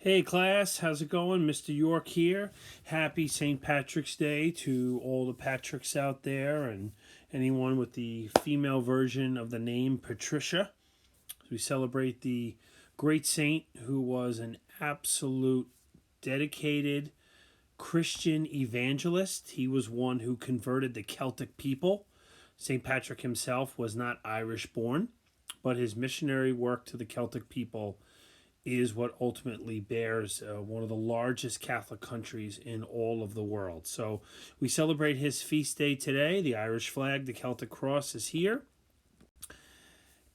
Hey class, how's it going? Mr. York here. Happy St. Patrick's Day to all the Patricks out there and anyone with the female version of the name Patricia. We celebrate the great saint who was an absolute dedicated Christian evangelist. He was one who converted the Celtic people. St. Patrick himself was not Irish born, but his missionary work to the Celtic people is what ultimately bears one of the largest Catholic countries in all of the world. So we celebrate his feast day today. The Irish flag, the Celtic cross is here.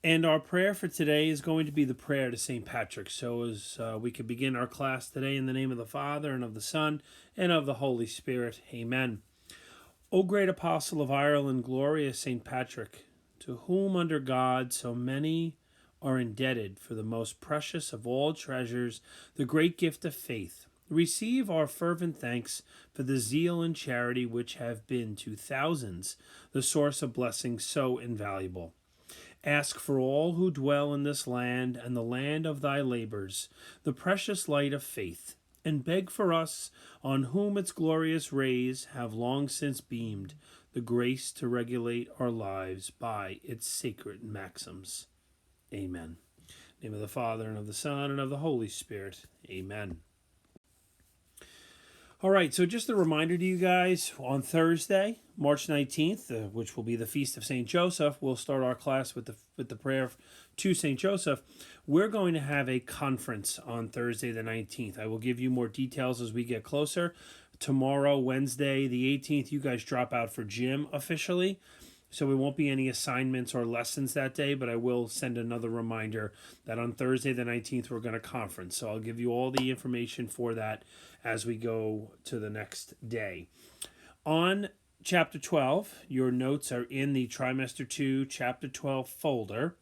And our prayer for today is going to be the prayer to St. Patrick. So as we can begin our class today in the name of the Father, and of the Son, and of the Holy Spirit. Amen. O great apostle of Ireland, glorious St. Patrick, to whom under God so many are indebted for the most precious of all treasures, the great gift of faith. Receive our fervent thanks for the zeal and charity which have been to thousands the source of blessings so invaluable. Ask for all who dwell in this land and the land of thy labors the precious light of faith, and beg for us, on whom its glorious rays have long since beamed, the grace to regulate our lives by its sacred maxims. Amen. In the name of the Father, and of the Son, and of the Holy Spirit. Amen. All right, so just a reminder to you guys, on Thursday, March 19th, which will be the Feast of St. Joseph, we'll start our class with the prayer to St. Joseph. We're going to have a conference on Thursday the 19th. I will give you more details as we get closer. Tomorrow, Wednesday the 18th, you guys drop out for gym officially. So it won't be any assignments or lessons that day, but I will send another reminder that on Thursday the 19th we're going to conference. So I'll give you all the information for that as we go to the next day. On Chapter 12, your notes are in the Trimester 2 Chapter 12 folder.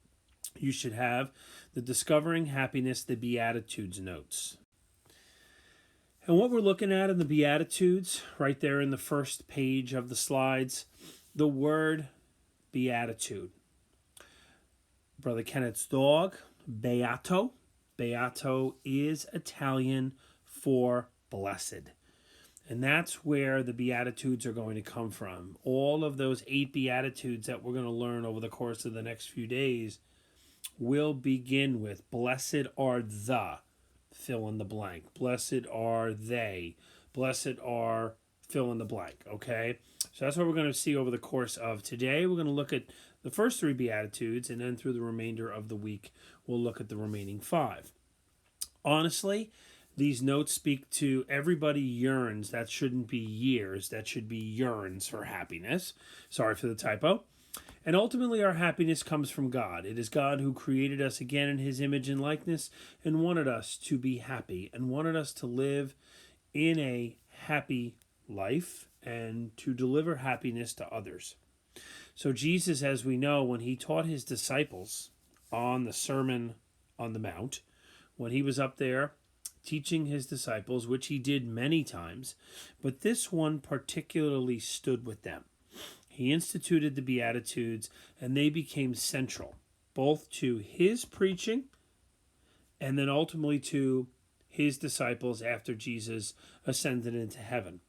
You should have the Discovering Happiness, the Beatitudes notes. And what we're looking at in the Beatitudes, right there in the first page of the slides, the word beatitude. Brother Kenneth's dog, Beato. Beato is Italian for blessed. And that's where the Beatitudes are going to come from. All of those 8 Beatitudes that we're going to learn over the course of the next few days will begin with, blessed are the, fill in the blank. Blessed are they. Blessed are, fill in the blank, okay? So that's what we're going to see over the course of today. We're going to look at the first 3 Beatitudes, and then through the remainder of the week, we'll look at the remaining 5. Honestly, these notes speak to everybody yearns. That shouldn't be years. That should be yearns for happiness. Sorry for the typo. And ultimately, our happiness comes from God. It is God who created us again in his image and likeness and wanted us to be happy and wanted us to live in a happy life and to deliver happiness to others. So Jesus, as we know, when he taught his disciples on the Sermon on the Mount, when he was up there teaching his disciples, which he did many times, but this one particularly stood with them. He instituted the Beatitudes, and they became central, both to his preaching and then ultimately to his disciples after Jesus ascended into heaven.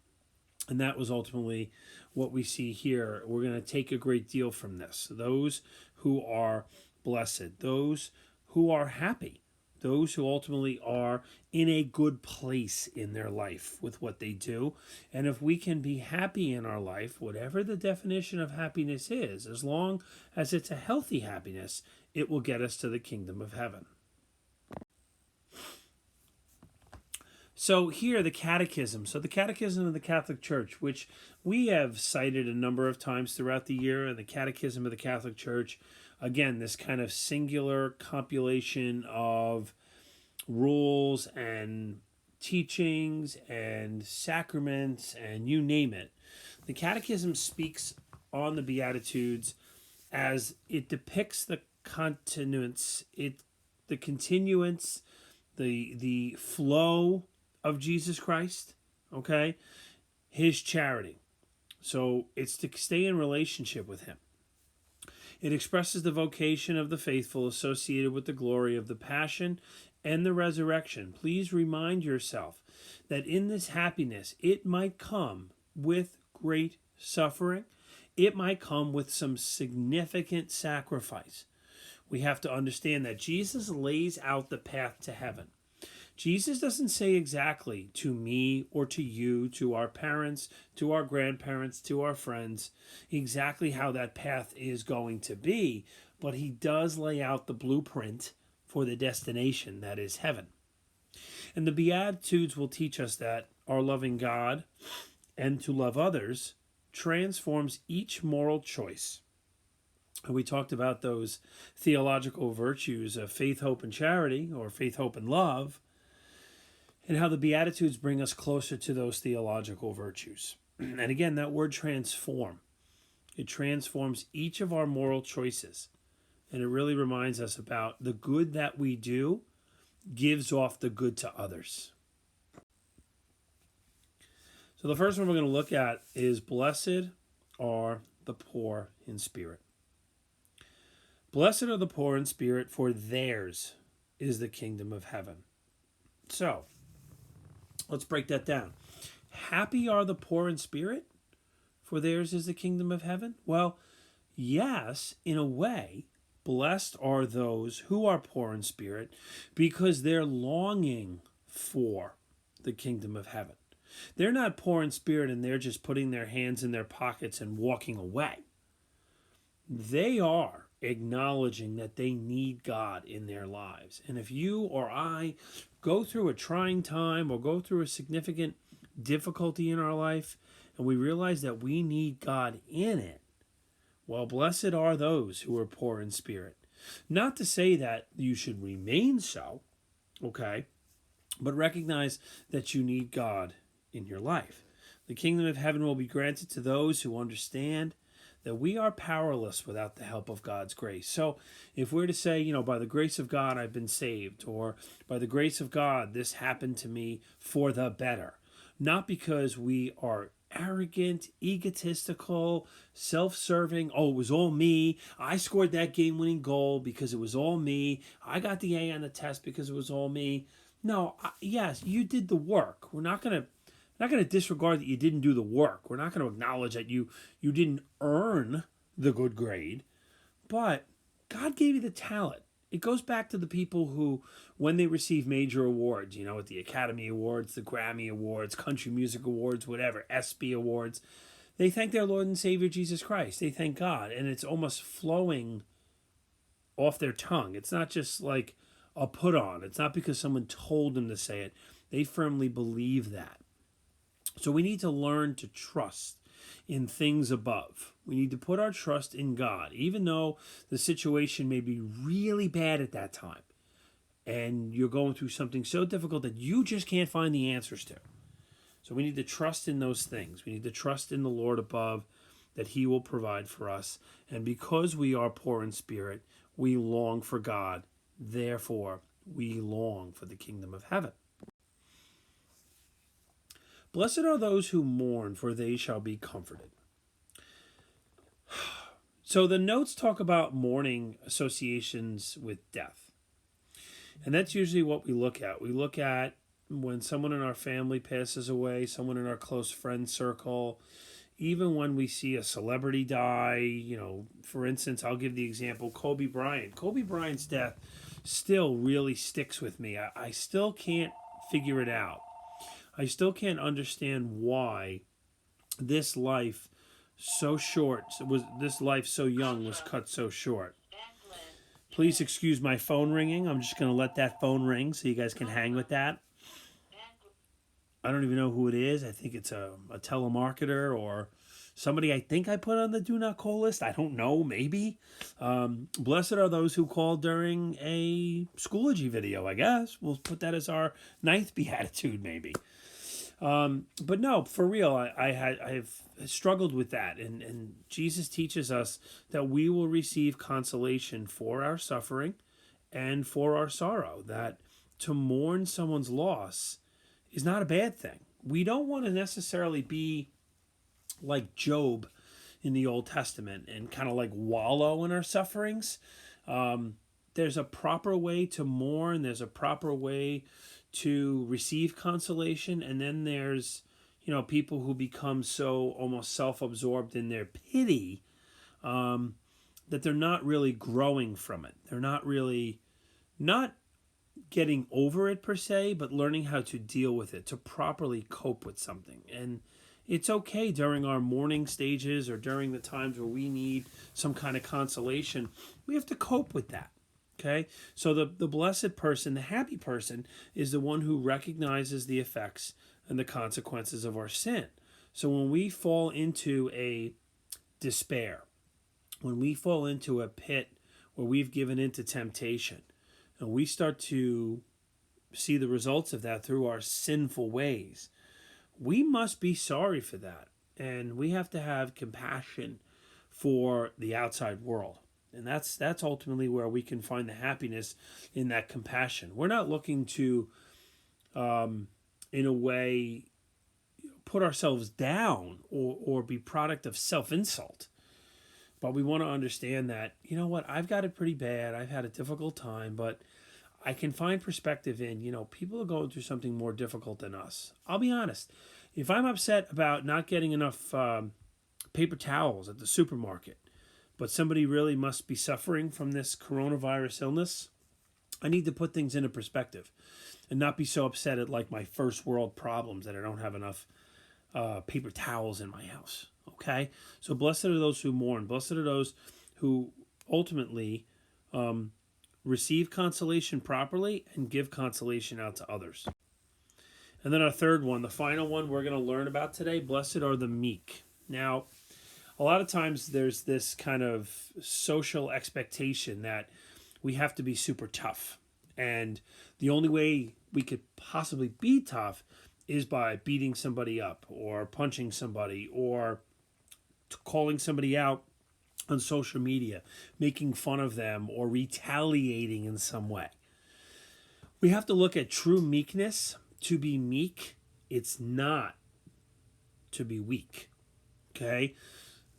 And that was ultimately what we see here. We're going to take a great deal from this. Those who are blessed, those who are happy, those who ultimately are in a good place in their life with what they do. And if we can be happy in our life, whatever the definition of happiness is, as long as it's a healthy happiness, it will get us to the kingdom of heaven. So here, the Catechism. So the Catechism of the Catholic Church, which we have cited a number of times throughout the year, and the Catechism of the Catholic Church, again, this kind of singular compilation of rules and teachings and sacraments and you name it. The Catechism speaks on the Beatitudes as it depicts the continuance, the flow of Jesus Christ, okay? His charity. So it's to stay in relationship with him. It expresses the vocation of the faithful associated with the glory of the passion and the resurrection, please remind yourself that in this happiness, it might come with great suffering. It might come with some significant sacrifice. We have to understand that Jesus lays out the path to heaven. Jesus doesn't say exactly to me or to you, to our parents, to our grandparents, to our friends, exactly how that path is going to be, but he does lay out the blueprint for the destination that is heaven. And the Beatitudes will teach us that our loving God and to love others transforms each moral choice. And we talked about those theological virtues of faith, hope, and charity, or faith, hope, and love, and how the Beatitudes bring us closer to those theological virtues. And again, that word transform, it transforms each of our moral choices. And it really reminds us about the good that we do gives off the good to others. So the first one we're going to look at is blessed are the poor in spirit. Blessed are the poor in spirit, for theirs is the kingdom of heaven. So, let's break that down. Happy are the poor in spirit, for theirs is the kingdom of heaven? Well, yes, in a way, blessed are those who are poor in spirit because they're longing for the kingdom of heaven. They're not poor in spirit and they're just putting their hands in their pockets and walking away. They are acknowledging that they need God in their lives. And if you or I go through a trying time or go through a significant difficulty in our life and we realize that we need God in it, well, blessed are those who are poor in spirit. Not to say that you should remain so, okay, but recognize that you need God in your life. The kingdom of heaven will be granted to those who understand that we are powerless without the help of God's grace. So if we're to say, by the grace of God, I've been saved, or by the grace of God, this happened to me for the better, not because we are arrogant, egotistical, self-serving. Oh, it was all me. I scored that game-winning goal because it was all me. I got the A on the test because it was all me. No, yes, you did the work. We're not going to disregard that you didn't do the work. We're not going to acknowledge that you didn't earn the good grade, but God gave you the talent. It goes back to the people who, when they receive major awards, at the Academy Awards, the Grammy Awards, Country Music Awards, whatever, ESPY Awards, they thank their Lord and Savior Jesus Christ. They thank God, and it's almost flowing off their tongue. It's not just like a put on. It's not because someone told them to say it. They firmly believe that. So we need to learn to trust in things above. We need to put our trust in God, even though the situation may be really bad at that time and you're going through something so difficult that you just can't find the answers to. So we need to trust in those things. We need to trust in the Lord above, that he will provide for us. And because we are poor in spirit, we long for God. Therefore, we long for the kingdom of heaven. Blessed are those who mourn, for they shall be comforted. So the notes talk about mourning associations with death. And that's usually what we look at. We look at when someone in our family passes away, someone in our close friend circle, even when we see a celebrity die. For instance, I'll give the example, Kobe Bryant. Kobe Bryant's death still really sticks with me. I still can't figure it out. I still can't understand why this life so short, this life so young was cut so short. Please excuse my phone ringing. I'm just going to let that phone ring so you guys can hang with that. I don't even know who it is. I think it's a telemarketer or somebody I think I put on the do not call list. I don't know, maybe. Blessed are those who call during a Schoology video, I guess. We'll put that as our 9th beatitude, maybe. But no, for real, I've struggled with that. And Jesus teaches us that we will receive consolation for our suffering and for our sorrow, that to mourn someone's loss is not a bad thing. We don't want to necessarily be like Job in the Old Testament and kind of like wallow in our sufferings. there's a proper way to mourn, there's a proper way to receive consolation, and then there's, people who become so almost self-absorbed in their pity, that they're not really growing from it. They're not getting over it per se, but learning how to deal with it, to properly cope with something. And it's okay during our mourning stages or during the times where we need some kind of consolation. We have to cope with that. Okay? So the blessed person, the happy person, is the one who recognizes the effects and the consequences of our sin. So when we fall into a despair, when we fall into a pit where we've given into temptation, and we start to see the results of that through our sinful ways, we must be sorry for that. And we have to have compassion for the outside world. And that's ultimately where we can find the happiness in that compassion. We're not looking to, in a way, put ourselves down or be product of self-insult. But we want to understand that, I've got it pretty bad. I've had a difficult time, but I can find perspective in, people are going through something more difficult than us. I'll be honest. If I'm upset about not getting enough paper towels at the supermarket, but somebody really must be suffering from this coronavirus illness, I need to put things into perspective and not be so upset at like my first world problems that I don't have enough paper towels in my house. Okay? So blessed are those who mourn. Blessed are those who ultimately receive consolation properly and give consolation out to others. And then our third one, the final one we're going to learn about today, blessed are the meek. Now, a lot of times there's this kind of social expectation that we have to be super tough. And the only way we could possibly be tough is by beating somebody up or punching somebody or calling somebody out on social media, making fun of them or retaliating in some way. We have to look at true meekness. To be meek, it's not to be weak. Okay?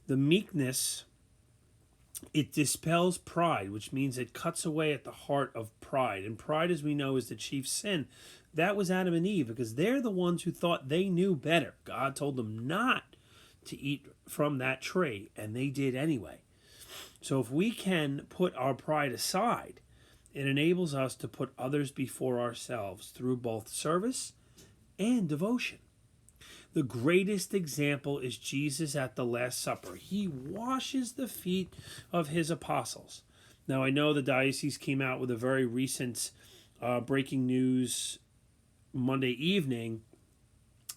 The meekness, it dispels pride, which means it cuts away at the heart of pride. And pride, as we know, is the chief sin. That was Adam and Eve, because they're the ones who thought they knew better. God told them not to eat from that tree, and they did anyway. So if we can put our pride aside, it enables us to put others before ourselves through both service and devotion. The greatest example is Jesus at the Last Supper. He washes the feet of his apostles. Now, I know the diocese came out with a very recent breaking news Monday evening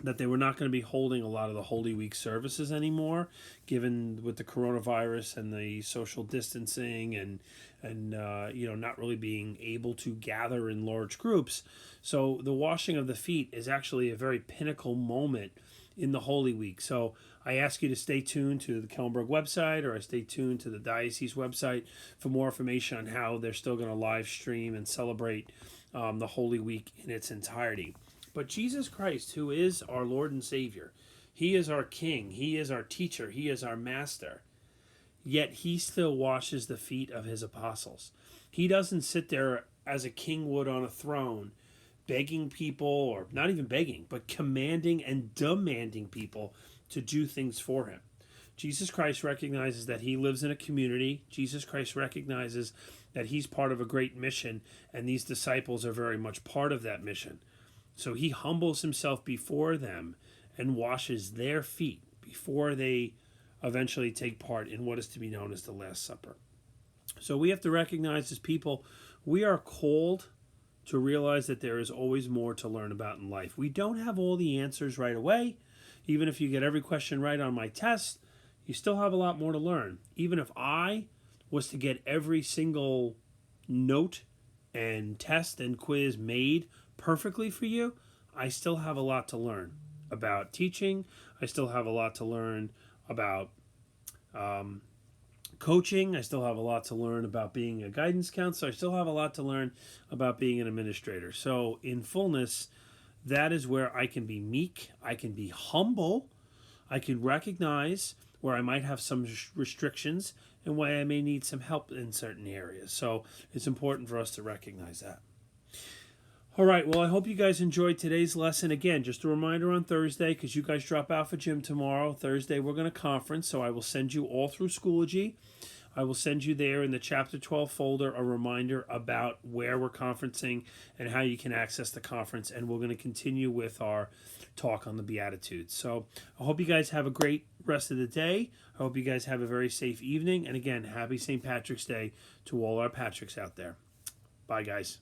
that they were not going to be holding a lot of the Holy Week services anymore, given with the coronavirus and the social distancing and not really being able to gather in large groups. So the washing of the feet is actually a very pinnacle moment in the Holy Week. So I ask you to stay tuned to the Kellenberg website, or I stay tuned to the diocese website for more information on how they're still going to live stream and celebrate the Holy Week in its entirety. But Jesus Christ, who is our Lord and Savior, he is our King, he is our teacher, he is our master. Yet he still washes the feet of his apostles. He doesn't sit there as a king would on a throne, begging people, or not even begging, but commanding and demanding people to do things for him. Jesus Christ recognizes that he lives in a community. Jesus Christ recognizes that he's part of a great mission, and these disciples are very much part of that mission. So he humbles himself before them and washes their feet before they eventually take part in what is to be known as the Last Supper. So we have to recognize as people, we are called to realize that there is always more to learn about in life. We don't have all the answers right away. Even if you get every question right on my test, you still have a lot more to learn. Even if I was to get every single note and test and quiz made perfectly for you, I still have a lot to learn about teaching. I still have a lot to learn about coaching. I still have a lot to learn about being a guidance counselor. I still have a lot to learn about being an administrator. So in fullness, that is where I can be meek. I can be humble. I can recognize where I might have some restrictions and why I may need some help in certain areas. So it's important for us to recognize that. All right, well, I hope you guys enjoyed today's lesson. Again, just a reminder on Thursday, because you guys drop out for gym tomorrow. Thursday, we're going to conference, so I will send you all through Schoology. I will send you there in the Chapter 12 folder a reminder about where we're conferencing and how you can access the conference. And we're going to continue with our talk on the Beatitudes. So I hope you guys have a great rest of the day. I hope you guys have a very safe evening. And again, happy St. Patrick's Day to all our Patricks out there. Bye, guys.